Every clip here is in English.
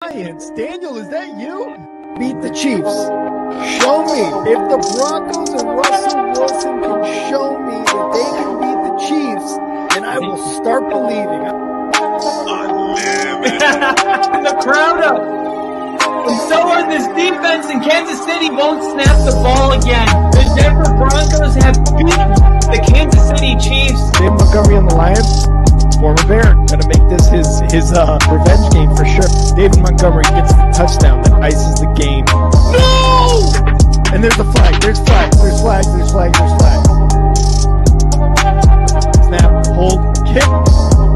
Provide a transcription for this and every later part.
Giants. Daniel, is that you? Beat the Chiefs. Show me. If the Broncos and Russell Wilson can show me that they can beat the Chiefs, then I will start believing. And the crowd up. And so on, this defense in Kansas City won't snap the ball again. The Denver Broncos have beaten the Kansas City Chiefs. Dave Montgomery on the Lions. Former Bear, gonna make this his revenge game for sure. David Montgomery gets the touchdown that ices the game. No! And there's a flag. There's flag. There's flag. There's flag. There's flag. Snap. Hold. Kick.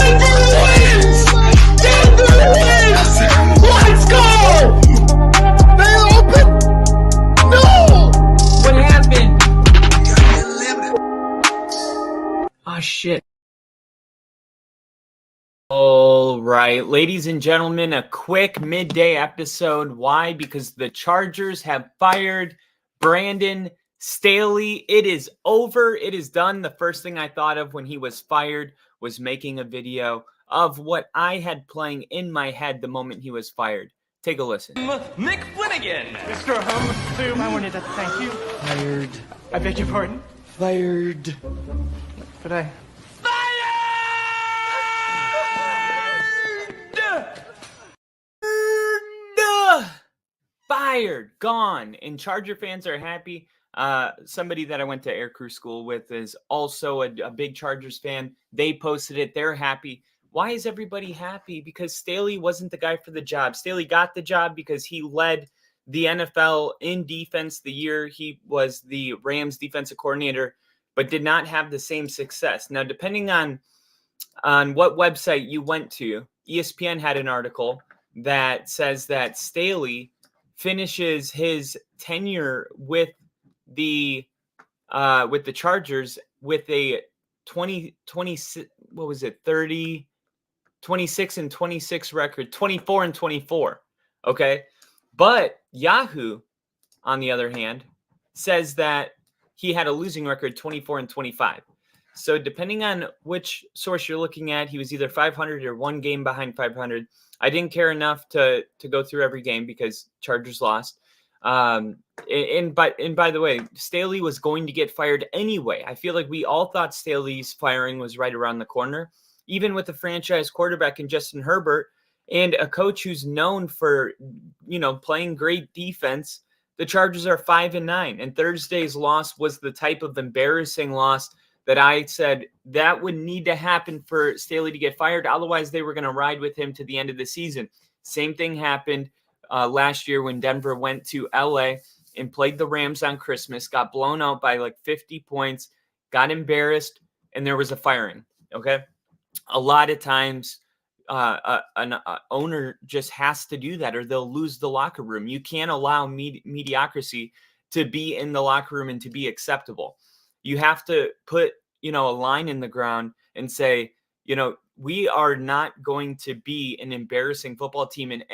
Denver wins! Denver wins! Let's go! They open. No! What happened? Oh shit. All right, ladies and gentlemen, a quick midday episode. Why? Because the Chargers have fired Brandon Staley. It is over. It is done. The first thing I thought of when he was fired was making a video of what I had playing in my head the moment he was fired. Take a listen. Nick Flanagan. Mr. Hum, I wanted to thank you. Fired. I beg your pardon? Fired. But I... Fired, gone, and Charger fans are happy. Somebody that I went to air crew school with is also a big Chargers fan. They posted it. They're happy. Why is everybody happy? Because Staley wasn't the guy for the job. Staley got the job because he led the NFL in defense the year he was the Rams defensive coordinator, but did not have the same success. Now, depending on what website you went to, ESPN had an article that says that Staley finishes his tenure with the Chargers with a 26 and 26 record, 24 and 24. Okay. But Yahoo, on the other hand, says that he had a losing record, 24 and 25. So depending on which source you're looking at, he was either 500 or one game behind 500. I didn't care enough to go through every game because Chargers lost. And by the way, Staley was going to get fired anyway. I feel like we all thought Staley's firing was right around the corner, even with the franchise quarterback in Justin Herbert and a coach who's known for, playing great defense. The Chargers are 5-9, and Thursday's loss was the type of embarrassing loss that I said that would need to happen for Staley to get fired. Otherwise, they were going to ride with him to the end of the season. Same thing happened last year when Denver went to LA and played the Rams on Christmas, got blown out by like 50 points, got embarrassed, and there was a firing. Okay. A lot of times an owner just has to do that or they'll lose the locker room. You can't allow mediocrity to be in the locker room and to be acceptable. You have to put, a line in the ground and say, we are not going to be an embarrassing football team in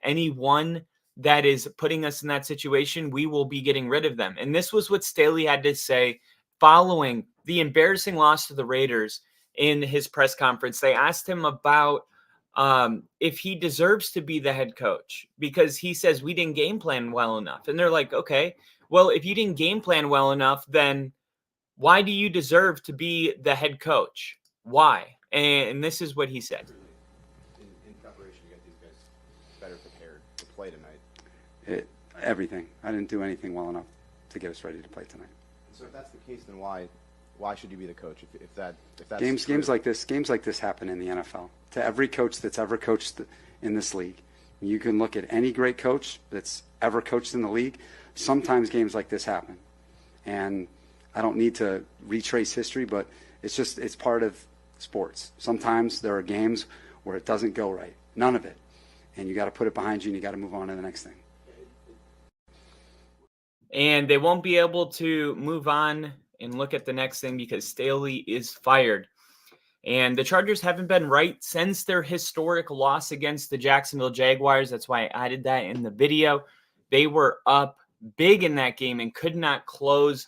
anyone that is putting us in that situation. We will be getting rid of them. And this was what Staley had to say following the embarrassing loss to the Raiders in his press conference. They asked him about if he deserves to be the head coach because he says we didn't game plan well enough. And they're like, okay, well, if you didn't game plan well enough, then why do you deserve to be the head coach? Why? And this is what he said. In preparation, you got these guys better prepared to play tonight. Everything. I didn't do anything well enough to get us ready to play tonight. So if that's the case, then why should you be the coach? If that's games like this happen in the NFL. To every coach that's ever coached in this league, you can look at any great coach that's ever coached in the league. Sometimes games like this happen, and I don't need to retrace history, but it's part of sports. Sometimes there are games where it doesn't go right, none of it, and you got to put it behind you and you got to move on to the next thing. And they won't be able to move on and look at the next thing because Staley is fired. And the Chargers haven't been right since their historic loss against the Jacksonville Jaguars. That's why I added that in the video. They were up big in that game and could not close.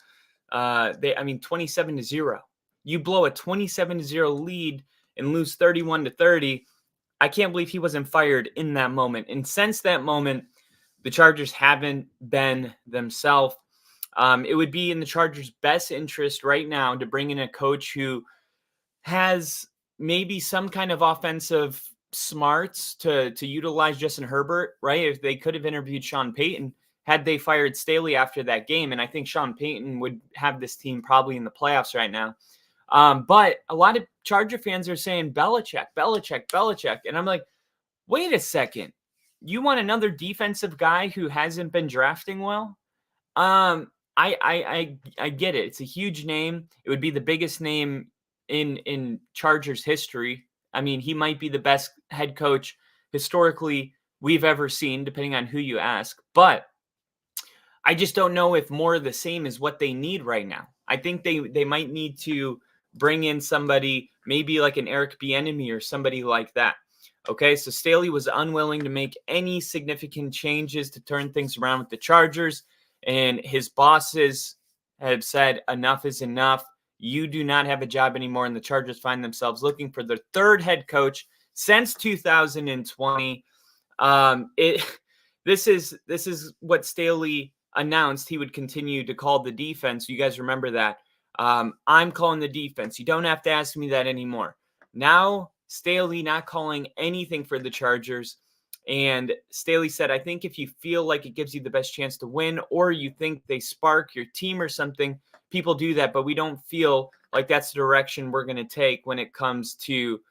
27-0. You blow a 27-0 lead and lose 31-30. I can't believe he wasn't fired in that moment. And since that moment, the Chargers haven't been themselves. It would be in the Chargers' best interest right now to bring in a coach who has maybe some kind of offensive smarts to utilize Justin Herbert, right? If they could have interviewed Sean Payton had they fired Staley after that game. And I think Sean Payton would have this team probably in the playoffs right now. But a lot of Charger fans are saying Belichick, Belichick, Belichick. And I'm like, wait a second. You want another defensive guy who hasn't been drafting well? I get it. It's a huge name. It would be the biggest name in Chargers history. I mean, he might be the best head coach historically we've ever seen, depending on who you ask. But I just don't know if more of the same is what they need right now. I think they might need to bring in somebody, maybe like an Eric Bieniemy or somebody like that. Okay, so Staley was unwilling to make any significant changes to turn things around with the Chargers, and his bosses have said enough is enough. You do not have a job anymore, and the Chargers find themselves looking for their third head coach since 2020. This is what Staley announced he would continue to call the defense. You guys remember that. I'm calling the defense. You don't have to ask me that anymore. Now, Staley not calling anything for the Chargers. And Staley said, I think if you feel like it gives you the best chance to win, or you think they spark your team or something, people do that. But we don't feel like that's the direction we're going to take when it comes to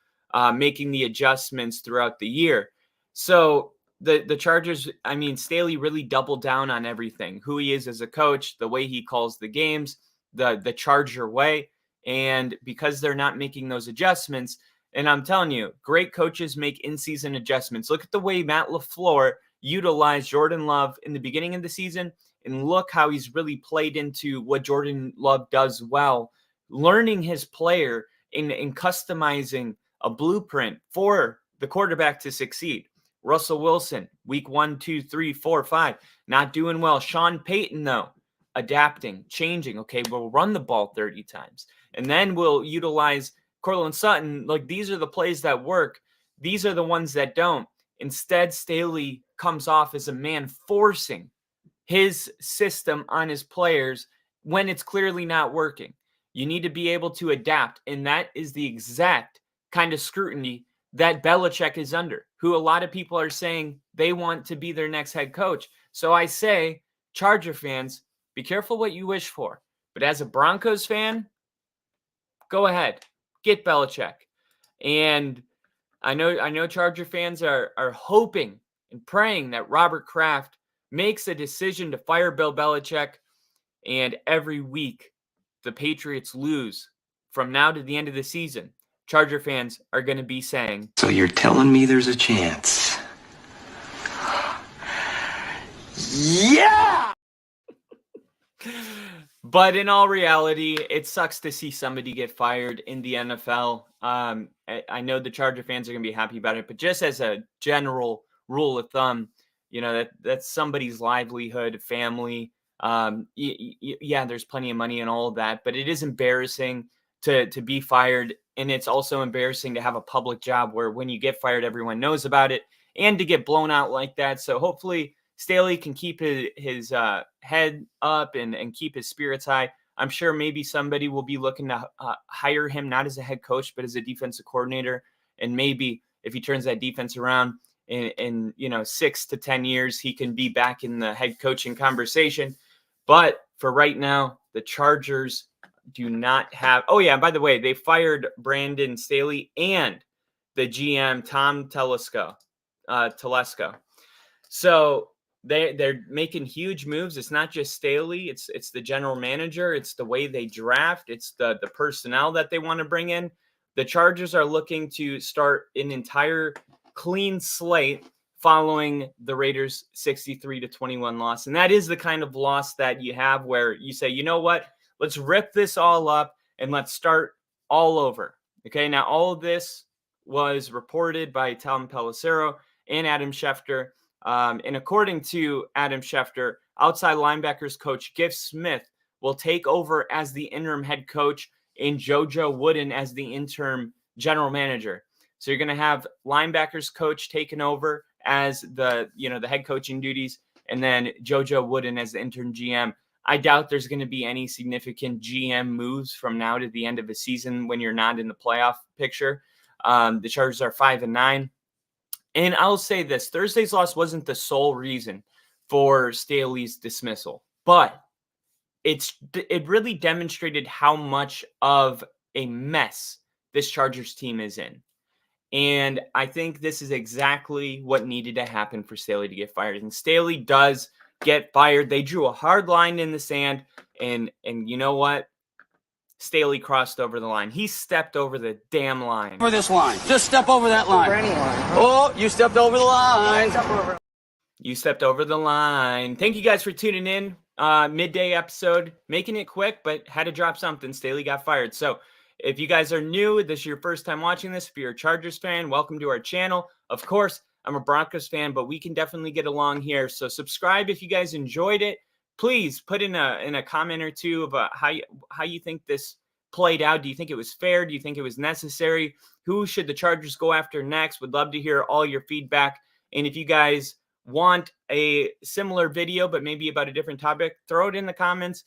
making the adjustments throughout the year. So the Chargers, I mean, Staley really doubled down on everything, who he is as a coach, the way he calls the games, the Charger way. And because they're not making those adjustments, and I'm telling you, great coaches make in-season adjustments. Look at the way Matt LaFleur utilized Jordan Love in the beginning of the season, and look how he's really played into what Jordan Love does well, learning his player and customizing a blueprint for the quarterback to succeed. Russell Wilson, week 1, 2, 3, 4, 5, not doing well. Sean Payton, though, adapting, changing. Okay, we'll run the ball 30 times, and then we'll utilize Cortland Sutton. Like, these are the plays that work. These are the ones that don't. Instead, Staley comes off as a man forcing his system on his players when it's clearly not working. You need to be able to adapt, and that is the exact kind of scrutiny that Belichick is under, who a lot of people are saying they want to be their next head coach. So I say, Charger fans, be careful what you wish for. But as a Broncos fan, go ahead. Get Belichick. And I know Charger fans are hoping and praying that Robert Kraft makes a decision to fire Bill Belichick. And every week the Patriots lose from now to the end of the season, Charger fans are going to be saying, so you're telling me there's a chance? Yeah! But in all reality, it sucks to see somebody get fired in the NFL. I know the Charger fans are going to be happy about it, but just as a general rule of thumb, you know, that's somebody's livelihood, family. Yeah, there's plenty of money and all of that, but it is embarrassing to be fired. And it's also embarrassing to have a public job where when you get fired, everyone knows about it, and to get blown out like that. So hopefully Staley can keep his head up and keep his spirits high. I'm sure maybe somebody will be looking to hire him, not as a head coach, but as a defensive coordinator. And maybe if he turns that defense around in 6 to 10 years, he can be back in the head coaching conversation. But for right now, the Chargers do not have. Oh yeah, by the way, they fired Brandon Staley and the GM Tom Telesco. So they're making huge moves. It's not just Staley. It's the general manager. It's the way they draft. It's the personnel that they want to bring in. The Chargers are looking to start an entire clean slate following the Raiders' 63-21 loss. And that is the kind of loss that you have where you say, you know what? Let's rip this all up and let's start all over. Okay, now all of this was reported by Tom Telesco and Adam Schefter. And according to Adam Schefter, outside linebackers coach Giff Smith will take over as the interim head coach and JoJo Wooden as the interim general manager. So you're going to have linebackers coach taking over as the head coaching duties, and then JoJo Wooden as the interim GM. I doubt there's going to be any significant GM moves from now to the end of the season when you're not in the playoff picture. The Chargers are 5-9. And I'll say this, Thursday's loss wasn't the sole reason for Staley's dismissal, but it really demonstrated how much of a mess this Chargers team is in. And I think this is exactly what needed to happen for Staley to get fired. And Staley does get fired. They drew a hard line in the sand, and you know what? Staley crossed over the line. He stepped over the damn line. Over this line. Just step over that line. Over any line. Oh, you stepped over the line. You stepped over the line. Thank you guys for tuning in. Midday episode, making it quick, but had to drop something. Staley got fired. So if you guys are new, this is your first time watching this, if you're a Chargers fan, welcome to our channel. Of course, I'm a Broncos fan, but we can definitely get along here. So subscribe if you guys enjoyed it. Please put in a comment or two about how you think this played out. Do you think it was fair? Do you think it was necessary? Who should the Chargers go after next? Would love to hear all your feedback. And if you guys want a similar video, but maybe about a different topic, throw it in the comments.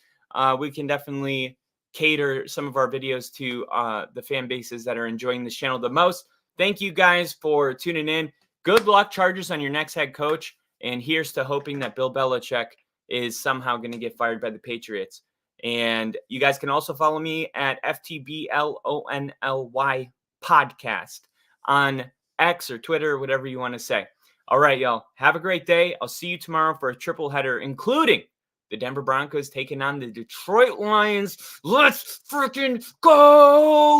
We can definitely cater some of our videos to the fan bases that are enjoying this channel the most. Thank you guys for tuning in. Good luck, Chargers, on your next head coach. And here's to hoping that Bill Belichick is somehow going to get fired by the Patriots. And you guys can also follow me at FTBLONLY podcast on X or Twitter, or whatever you want to say. All right, y'all. Have a great day. I'll see you tomorrow for a triple header, including the Denver Broncos taking on the Detroit Lions. Let's freaking go!